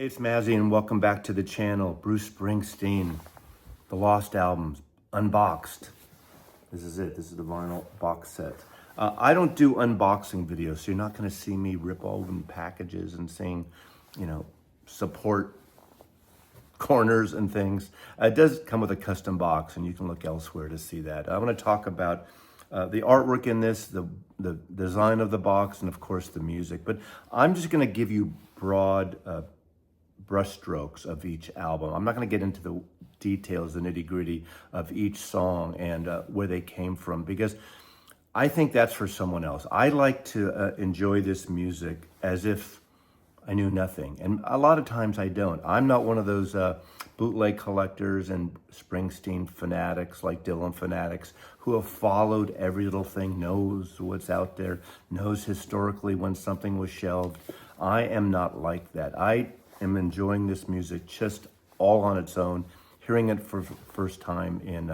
Hey, it's Mazzy, and welcome back to the channel. Bruce Springsteen, The Lost Albums, Unboxed. This is it. This is the vinyl box set. I don't do unboxing videos, so you're not going to see me rip open packages and saying, support corners and things. It does come with a custom box, and you can look elsewhere to see that. I want to talk about the artwork in this, the design of the box, and of course the music. But I'm just going to give you broad brushstrokes of each album. I'm not going to get into the details, the nitty-gritty of each song and where they came from, because I think that's for someone else. I like to enjoy this music as if I knew nothing, and a lot of times I don't. I'm not one of those bootleg collectors and Springsteen fanatics, like Dylan fanatics, who have followed every little thing, knows what's out there, knows historically when something was shelved. I am not like that. I am enjoying this music just all on its own, hearing it for the first time in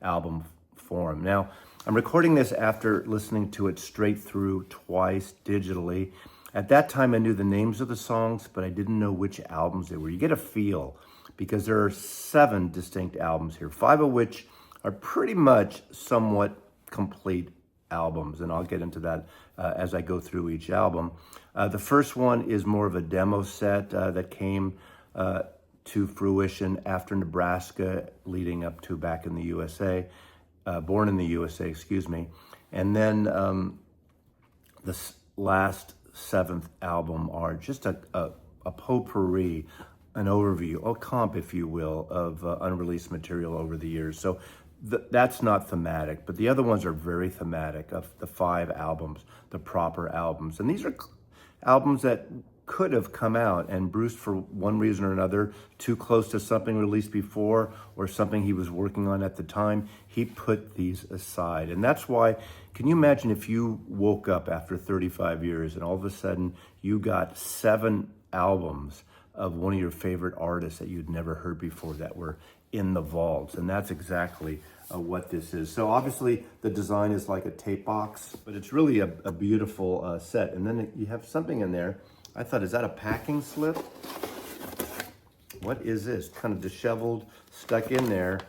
album form. Now, I'm recording this after listening to it straight through twice digitally. At that time, I knew the names of the songs, but I didn't know which albums they were. You get a feel, because there are 7 distinct albums here, 5 of which are pretty much somewhat complete albums, and I'll get into that as I go through each album. The first one is more of a demo set that came to fruition after Nebraska, leading up to Back in the USA, Born in the USA, excuse me. And then the last 7th album are just a potpourri, an overview, a comp, if you will, of unreleased material over the years. So that's not thematic, but the other ones are very thematic, of the 5 albums, the proper albums. And these are albums that could have come out, and Bruce, for one reason or another, too close to something released before or something he was working on at the time, he put these aside. And that's why, can you imagine if you woke up after 35 years and all of a sudden you got 7 albums of one of your favorite artists that you'd never heard before that were in the vaults? And that's exactly what this is. So obviously the design is like a tape box, but it's really a beautiful set. And then you have something in there. I thought, is that a packing slip? What is this? Kind of disheveled, stuck in there.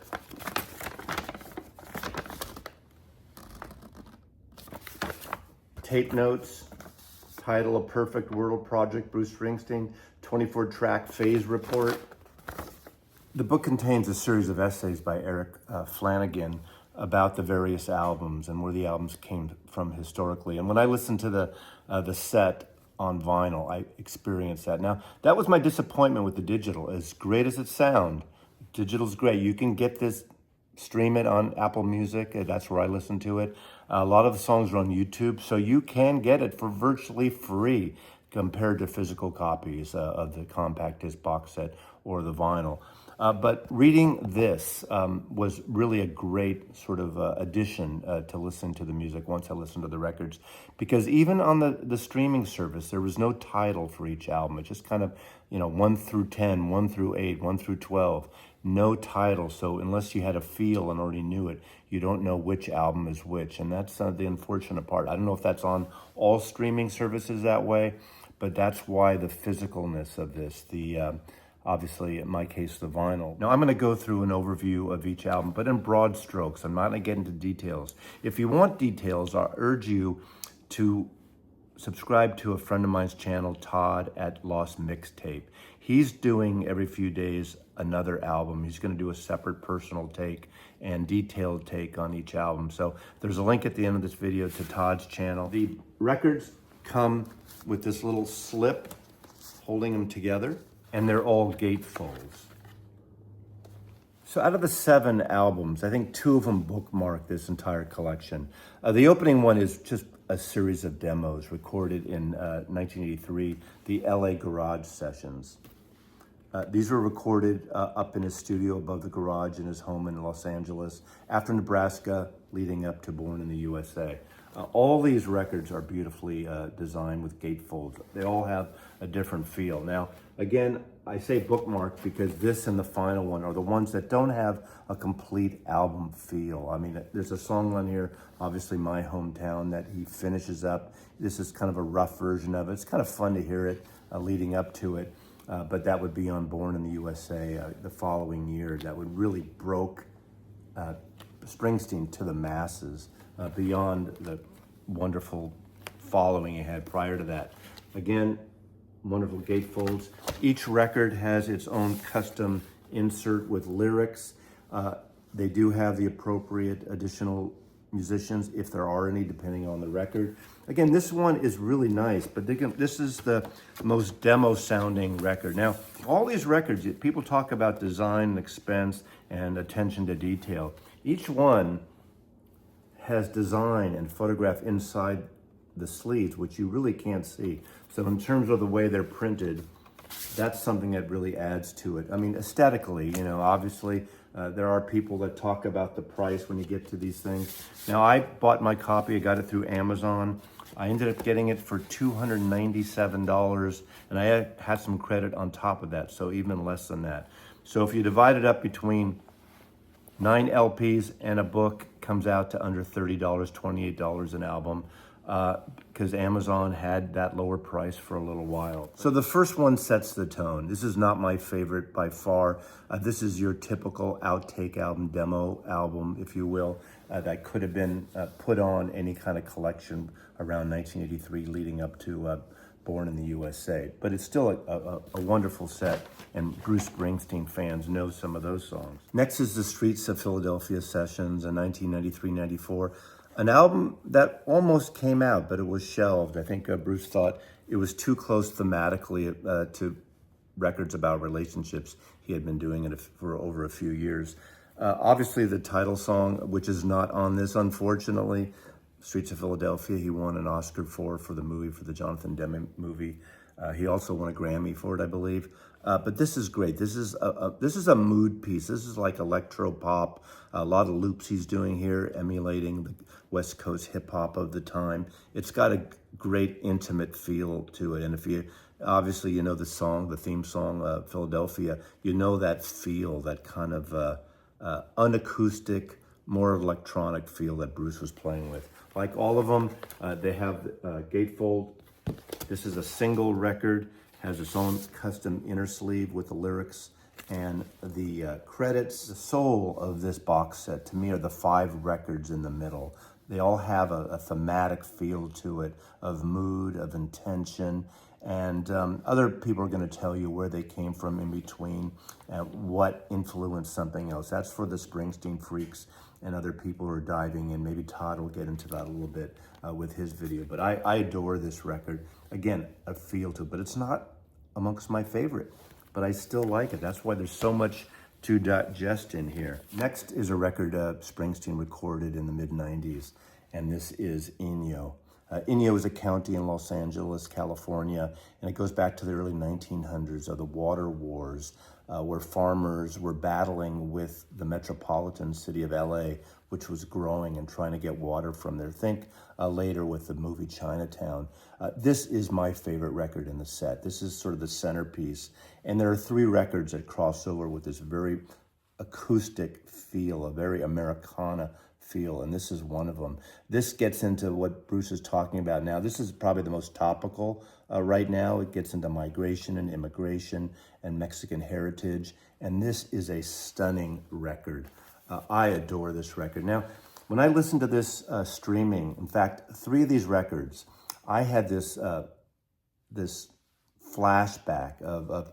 Tape notes, title, A Perfect World Project, Bruce Springsteen, 24-track phase report. The book contains a series of essays by Eric Flanagan about the various albums and where the albums came from historically. And when I listened to the set on vinyl, I experienced that. Now, that was my disappointment with the digital. As great as it sounds, digital's great. You can get this, stream it on Apple Music. That's where I listen to it. A lot of the songs are on YouTube, so you can get it for virtually free compared to physical copies of the compact disc box set or the vinyl. But reading this was really a great sort of addition to listen to the music once I listened to the records. Because even on the streaming service, there was no title for each album. It just kind of, 1 through 10, 1 through 8, 1 through 12. No title. So unless you had a feel and already knew it, you don't know which album is which. And that's the unfortunate part. I don't know if that's on all streaming services that way, but that's why the physicalness of this, obviously, in my case, the vinyl. Now, I'm going to go through an overview of each album, but in broad strokes. I'm not going to get into details. If you want details, I urge you to subscribe to a friend of mine's channel, Todd at Lost Mixtape. He's doing every few days another album. He's going to do a separate personal take and detailed take on each album. So there's a link at the end of this video to Todd's channel. The records come with this little slip holding them together, and they're all gatefolds. So out of the 7 albums, I think 2 of them bookmark this entire collection. The opening one is just a series of demos recorded in 1983, the LA Garage Sessions. These were recorded up in his studio above the garage in his home in Los Angeles after Nebraska, leading up to Born in the USA. All these records are beautifully designed with gatefolds. They all have a different feel. Now, again, I say bookmark because this and the final one are the ones that don't have a complete album feel. I mean, there's a song on here, obviously My Hometown, that he finishes up. This is kind of a rough version of it. It's kind of fun to hear it leading up to it. but that would be on Born in the USA the following year. That would really broke Springsteen to the masses beyond the wonderful following he had prior to that. Again, wonderful gatefolds. Each record has its own custom insert with lyrics. They do have the appropriate additional musicians, if there are any, depending on the record. Again, this one is really nice, but this is the most demo sounding record. Now, all these records, people talk about design and expense and attention to detail. Each one has design and photograph inside the sleeves, which you really can't see. So in terms of the way they're printed, that's something that really adds to it. I mean, aesthetically, obviously, there are people that talk about the price when you get to these things. Now, I bought my copy. I got it through Amazon. I ended up getting it for $297, and I had some credit on top of that, so even less than that. So if you divide it up between 9 LPs and a book, comes out to under $30, $28 an album, because Amazon had that lower price for a little while. So the first one sets the tone. This is not my favorite by far. This is your typical outtake album, demo album, if you will, that could have been put on any kind of collection around 1983 leading up to Born in the USA. But it's still a wonderful set, and Bruce Springsteen fans know some of those songs. Next is the Streets of Philadelphia Sessions in 1993-94. An album that almost came out, but it was shelved. I think Bruce thought it was too close thematically to records about relationships. He had been doing it for over a few years. Obviously, the title song, which is not on this, unfortunately, Streets of Philadelphia, he won an Oscar for the movie, for the Jonathan Demme movie. He also won a Grammy for it, I believe. But this is great. This is a mood piece. This is like electro pop. A lot of loops he's doing here, emulating the West Coast hip hop of the time. It's got a great intimate feel to it. And if you, obviously, you know the song, the theme song, Philadelphia, you know that feel, that kind of unacoustic, more electronic feel that Bruce was playing with. Like all of them, they have gatefold. This is a single record, has its own custom inner sleeve with the lyrics and the credits. The soul of this box set, to me, are the 5 records in the middle. They all have a thematic feel to it, of mood, of intention, and other people are going to tell you where they came from in between, what influenced something else. That's for the Springsteen freaks and other people who are diving in. Maybe Todd will get into that a little bit with his video. But I adore this record. Again, a feel to it, but it's not amongst my favorite, but I still like it. That's why there's so much to digest in here. Next is a record Springsteen recorded in the mid-90s, and this is Inyo. Inyo is a county in Los Angeles, California, and it goes back to the early 1900s of the water wars, where farmers were battling with the metropolitan city of LA, which was growing and trying to get water from there. Think later with the movie Chinatown. This is my favorite record in the set. This is sort of the centerpiece. And there are 3 records that cross over with this very acoustic feel, a very Americana feel, and this is one of them. This gets into what Bruce is talking about now. This is probably the most topical right now. It gets into migration and immigration and Mexican heritage, and this is a stunning record. I adore this record. Now, when I listened to this streaming, in fact, 3 of these records, I had this this flashback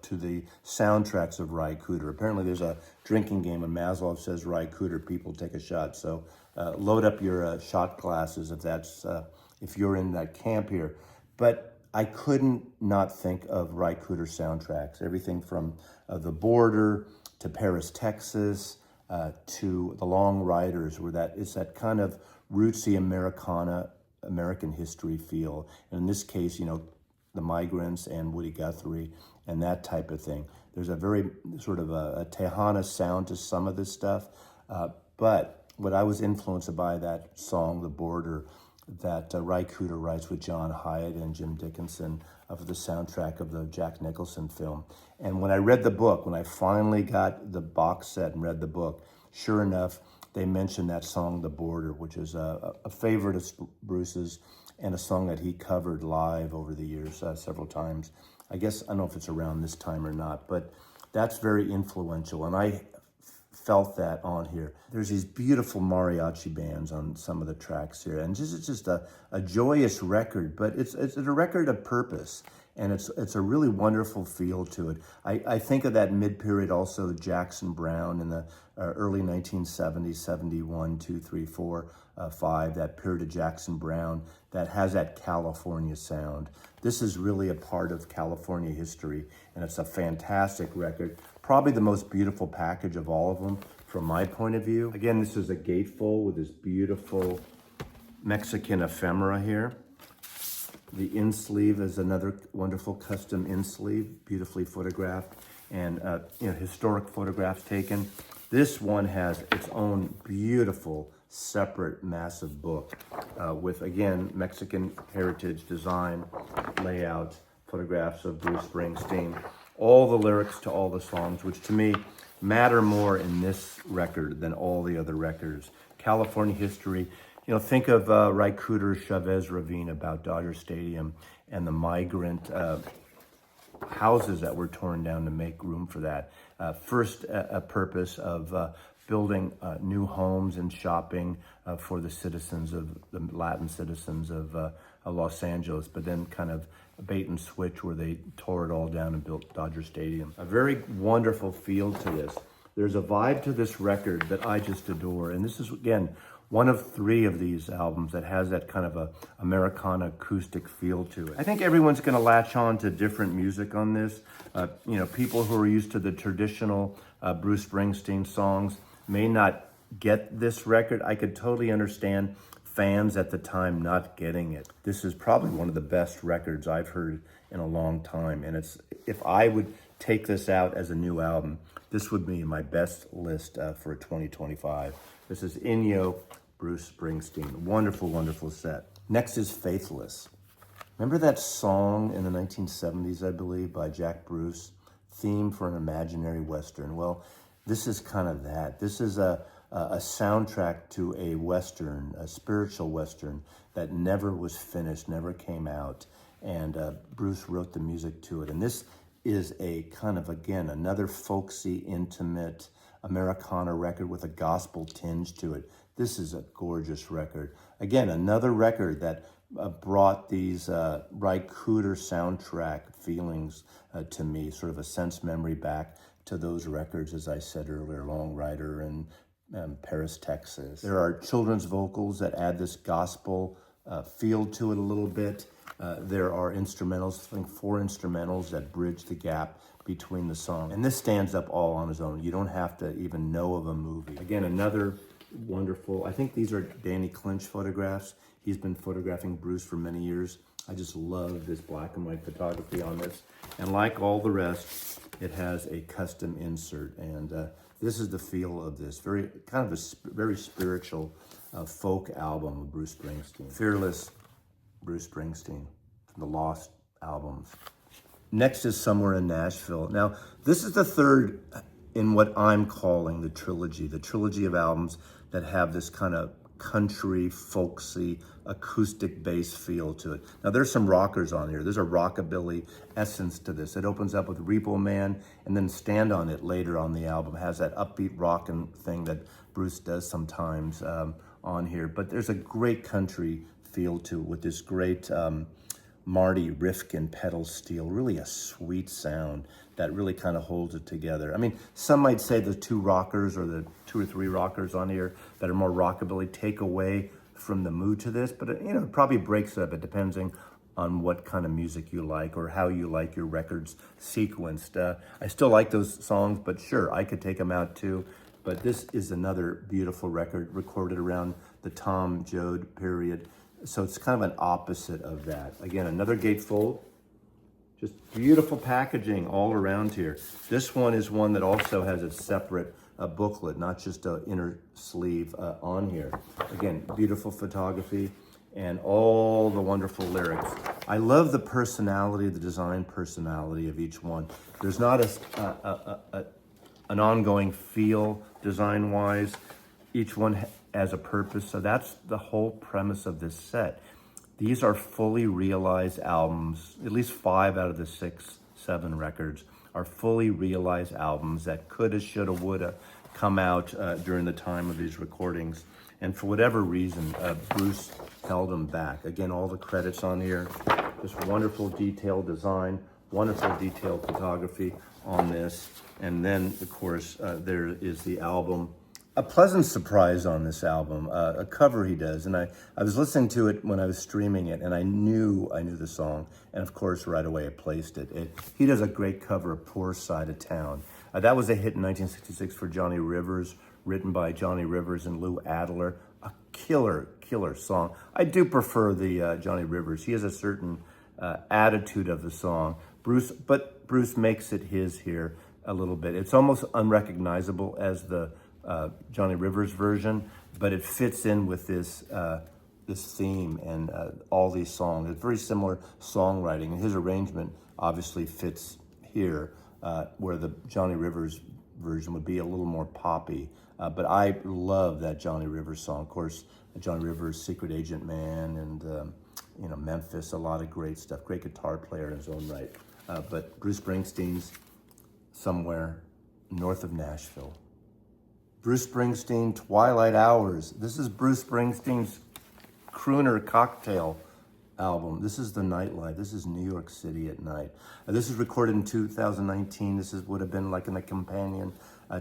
to the soundtracks of Ry Cooder. Apparently there's a drinking game and Maslov says Ry Cooder, people take a shot. So load up your shot glasses if you're in that camp here. But I couldn't not think of Ry Cooder soundtracks. Everything from The Border to Paris, Texas, to The Long Riders, where it's that kind of rootsy American history feel. And in this case, The Migrants and Woody Guthrie and that type of thing. There's a very sort of a Tejana sound to some of this stuff. But what I was influenced by that song, The Border, that Ry Cooder writes with John Hyatt and Jim Dickinson of the soundtrack of the Jack Nicholson film. And when I read the book, when I finally got the box set and read the book, sure enough, they mentioned that song, The Border, which is a favorite of Bruce's and a song that he covered live over the years several times. I guess, I don't know if it's around this time or not, but that's very influential. And I felt that on here. There's these beautiful mariachi bands on some of the tracks here. And it's just a joyous record, but it's a record of purpose. And it's a really wonderful feel to it. I think of that mid-period also, Jackson Browne in the early 1970s, 71, 2, 3, 4, 5, that period of Jackson Browne that has that California sound. This is really a part of California history, and it's a fantastic record. Probably the most beautiful package of all of them from my point of view. Again, this is a gatefold with this beautiful Mexican ephemera here. The in-sleeve is another wonderful custom in-sleeve, beautifully photographed, and historic photographs taken. This one has its own beautiful, separate, massive book with, again, Mexican heritage design, layout, photographs of Bruce Springsteen, all the lyrics to all the songs, which to me matter more in this record than all the other records. California history. Think of Ry Cooder's Chavez Ravine about Dodger Stadium and the migrant houses that were torn down to make room for that. First, a purpose of building new homes and shopping for the Latin citizens of Los Angeles, but then kind of a bait and switch where they tore it all down and built Dodger Stadium. A very wonderful feel to this. There's a vibe to this record that I just adore, and this is, again, one of 3 of these albums that has that kind of a Americana acoustic feel to it. I think everyone's going to latch on to different music on this. People who are used to the traditional Bruce Springsteen songs may not get this record. I could totally understand fans at the time not getting it. This is probably one of the best records I've heard in a long time. And if I would take this out as a new album, this would be my best list for 2025. This is Inyo, Bruce Springsteen. Wonderful, wonderful set. Next is Faithless. Remember that song in the 1970s, I believe, by Jack Bruce, Theme for an Imaginary Western? Well, this is kind of that. This is a soundtrack to a Western, a spiritual Western that never was finished, never came out. And Bruce wrote the music to it. And this is a kind of, again, another folksy, intimate Americana record with a gospel tinge to it. This is a gorgeous record. Again, another record that brought these Ry Cooder soundtrack feelings to me, sort of a sense memory back to those records, as I said earlier, Long Rider and Paris, Texas. There are children's vocals that add this gospel feel to it a little bit. There are instrumentals, I think 4 instrumentals that bridge the gap between the song. And this stands up all on its own. You don't have to even know of a movie. Again, another wonderful, I think these are Danny Clinch photographs. He's been photographing Bruce for many years. I just love this black and white photography on this. And like all the rest, it has a custom insert. And this is the feel of this. Very very spiritual folk album of Bruce Springsteen. Fearless, Bruce Springsteen, from the Lost albums. Next is Somewhere in Nashville. Now, this is the third in what I'm calling the trilogy of albums that have this kind of country, folksy, acoustic bass feel to it. Now, there's some rockers on here. There's a rockabilly essence to this. It opens up with Repo Man, and then Stand On It later on the album has that upbeat rockin' thing that Bruce does sometimes on here. But there's a great country feel to it with this great Marty Rifkin pedal steel, really a sweet sound that really kind of holds it together. I mean, some might say the 2 rockers or the 2 or 3 rockers on here that are more rockabilly take away from the mood to this, but it probably breaks it up. It depends on what kind of music you like or how you like your records sequenced. I still like those songs, but sure, I could take them out too. But this is another beautiful record recorded around the Tom Joad period. So it's kind of an opposite of that. Again, another gatefold, just beautiful packaging all around here. This one is one that also has a separate booklet, not just an inner sleeve on here. Again, beautiful photography and all the wonderful lyrics. I love the personality, the design personality of each one. There's not an ongoing feel design-wise. Each one has a purpose, so that's the whole premise of this set. These are fully realized albums. At least 5 out of the 6, 7 records are fully realized albums that coulda, shoulda, woulda come out during the time of these recordings. And for whatever reason, Bruce held them back. Again, all the credits on here. This wonderful detailed design, wonderful detailed photography on this. And then, of course, there is the album. A pleasant surprise on this album, a cover he does. And I was listening to it when I was streaming it, and I knew the song. And of course, right away I placed it. He does a great cover of Poor Side of Town. That was a hit in 1966 for Johnny Rivers, written by Johnny Rivers and Lou Adler. A killer song. I do prefer the Johnny Rivers. He has a certain attitude of the song. But Bruce makes it his here a little bit. It's almost unrecognizable as the Johnny Rivers version, but it fits in with this theme and all these songs. It's very similar songwriting, and his arrangement obviously fits here, where the Johnny Rivers version would be a little more poppy. But I love that Johnny Rivers song. Of course, Johnny Rivers, Secret Agent Man, and Memphis, a lot of great stuff. Great guitar player in his own right. But Bruce Springsteen's Somewhere North of Nashville. Bruce Springsteen, Twilight Hours. This is Bruce Springsteen's crooner cocktail album. This is the nightlife. This is New York City at night. This is recorded in 2019. This would have been like in a companion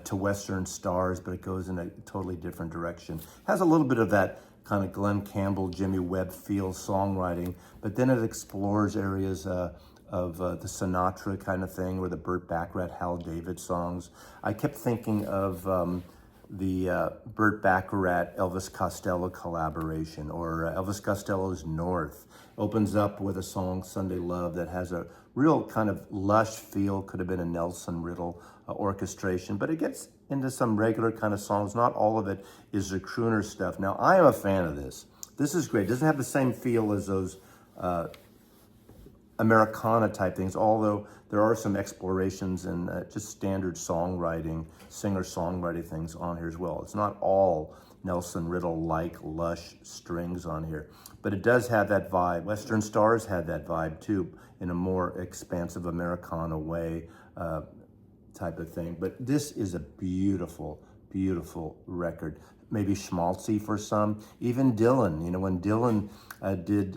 to Western Stars, but it goes in a totally different direction. Has a little bit of that kind of Glenn Campbell, Jimmy Webb feel songwriting, but then it explores areas of the Sinatra kind of thing, or the Burt Bacharach, Hal David songs. I kept thinking of the Burt Bacharach, Elvis Costello collaboration, or Elvis Costello's North. Opens up with a song, Sunday Love, that has a real kind of lush feel. Could have been a Nelson Riddle orchestration, but it gets into some regular kind of songs. Not all of it is the crooner stuff. Now, I am a fan of this. This is great. It doesn't have the same feel as those Americana type things, although there are some explorations and just standard songwriting, singer-songwriting things on here as well. It's not all Nelson Riddle-like lush strings on here, but it does have that vibe. Western Stars had that vibe too, in a more expansive Americana way type of thing. But this is a beautiful, beautiful record. Maybe schmaltzy for some. Even Dylan, when Dylan did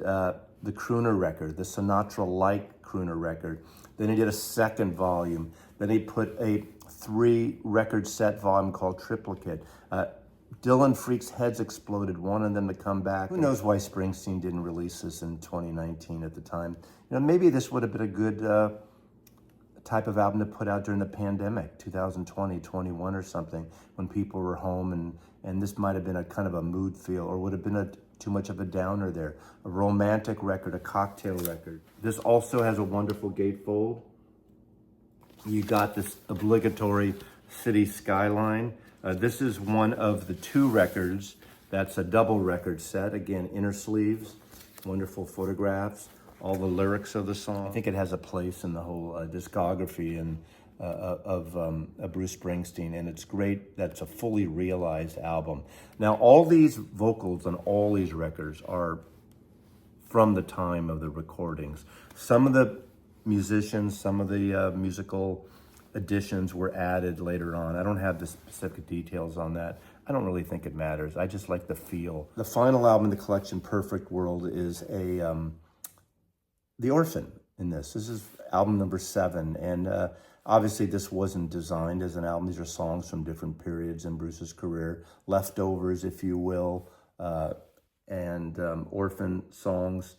the crooner record, the Sinatra-like crooner record. Then he did a second volume. Then he put a 3-record set volume called Triplicate. Dylan Freak's heads exploded, wanted them to come back. Who knows why Springsteen didn't release this in 2019 at the time. Maybe this would have been a good type of album to put out during the pandemic, 2020, 21 or something, when people were home, and this might have been a kind of a mood feel, or would have been too much of a downer there. A romantic record, a cocktail record. This also has a wonderful gatefold. You got this obligatory city skyline. This is one of the 2 records. That's a double record set. Again, inner sleeves, wonderful photographs, all the lyrics of the song. I think it has a place in the whole discography of Bruce Springsteen, and it's great. That's a fully realized album. Now, all these vocals on all these records are from the time of the recordings. Some of the musicians, some of the musical additions were added later on. I don't have the specific details on that. I don't really think it matters. I just like the feel. The final album in the collection, Perfect World, is The Orphan in this. This is album number 7, and obviously this wasn't designed as an album. These are songs from different periods in Bruce's career, leftovers, if you will, and orphan songs.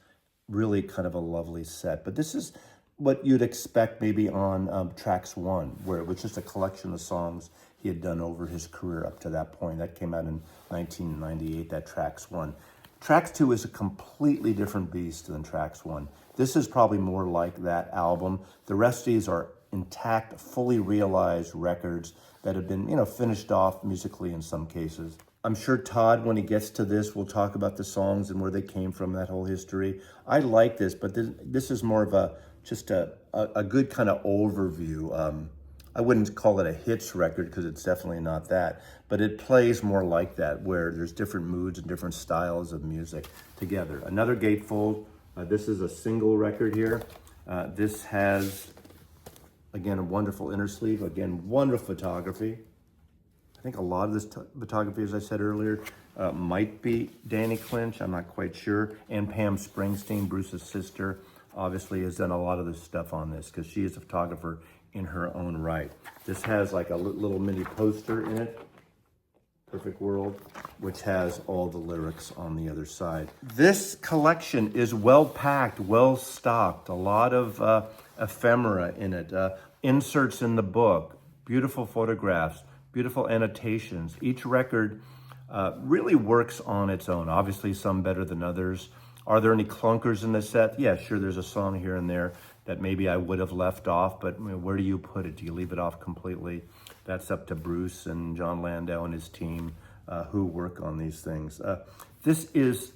Really kind of a lovely set. But this is what you'd expect maybe on Tracks 1, where it was just a collection of songs he had done over his career up to that point. That came out in 1998, that Tracks 1. Tracks 2 is a completely different beast than Tracks 1. This is probably more like that album. The rest of these are intact, fully realized records that have been, finished off musically in some cases. I'm sure Todd, when he gets to this, will talk about the songs and where they came from, that whole history. I like this, but this is more of just a good kind of overview. I wouldn't call it a hits record because it's definitely not that, but it plays more like that, where there's different moods and different styles of music together. Another gatefold. This is a single record here. This has, again, a wonderful inner sleeve. Again, wonderful photography. I think a lot of this photography, as I said earlier, might be Danny Clinch. I'm not quite sure. And Pam Springsteen, Bruce's sister, obviously has done a lot of this stuff on this because she is a photographer in her own right. This has like a little mini poster in it, Perfect World, which has all the lyrics on the other side. This collection is well packed, well stocked, a lot of ephemera in it, inserts in the book, beautiful photographs, beautiful annotations. Each record really works on its own. Obviously, some better than others. Are there any clunkers in the set? Yeah, sure, there's a song here and there that maybe I would have left off, but where do you put it? Do you leave it off completely? That's up to Bruce and John Landau and his team who work on these things. This is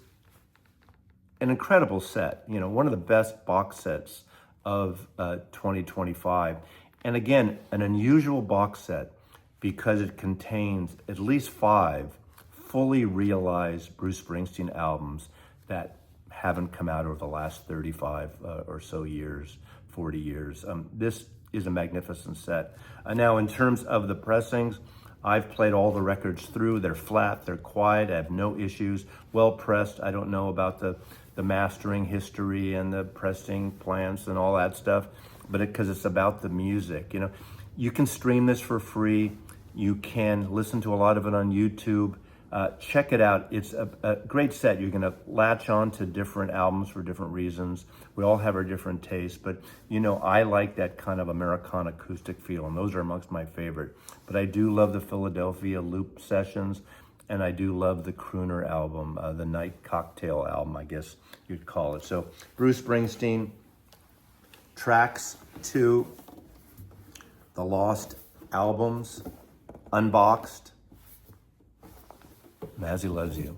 an incredible set, one of the best box sets of 2025. And again, an unusual box set because it contains at least 5 fully realized Bruce Springsteen albums that haven't come out over the last 35 or so years, 40 years. This is a magnificent set. Now, in terms of the pressings, I've played all the records through. They're flat, they're quiet, I have no issues. Well pressed. I don't know about the mastering history and the pressing plants and all that stuff, but because it's about the music. You can stream this for free. You can listen to a lot of it on YouTube. Check it out. It's a great set. You're going to latch on to different albums for different reasons. We all have our different tastes, but I like that kind of Americana acoustic feel, and those are amongst my favorite. But I do love the Philadelphia Loop sessions, and I do love the Crooner album, the Night Cocktail album, I guess you'd call it. So Bruce Springsteen, Tracks 2, The Lost Albums, Unboxed. Mazzy loves you.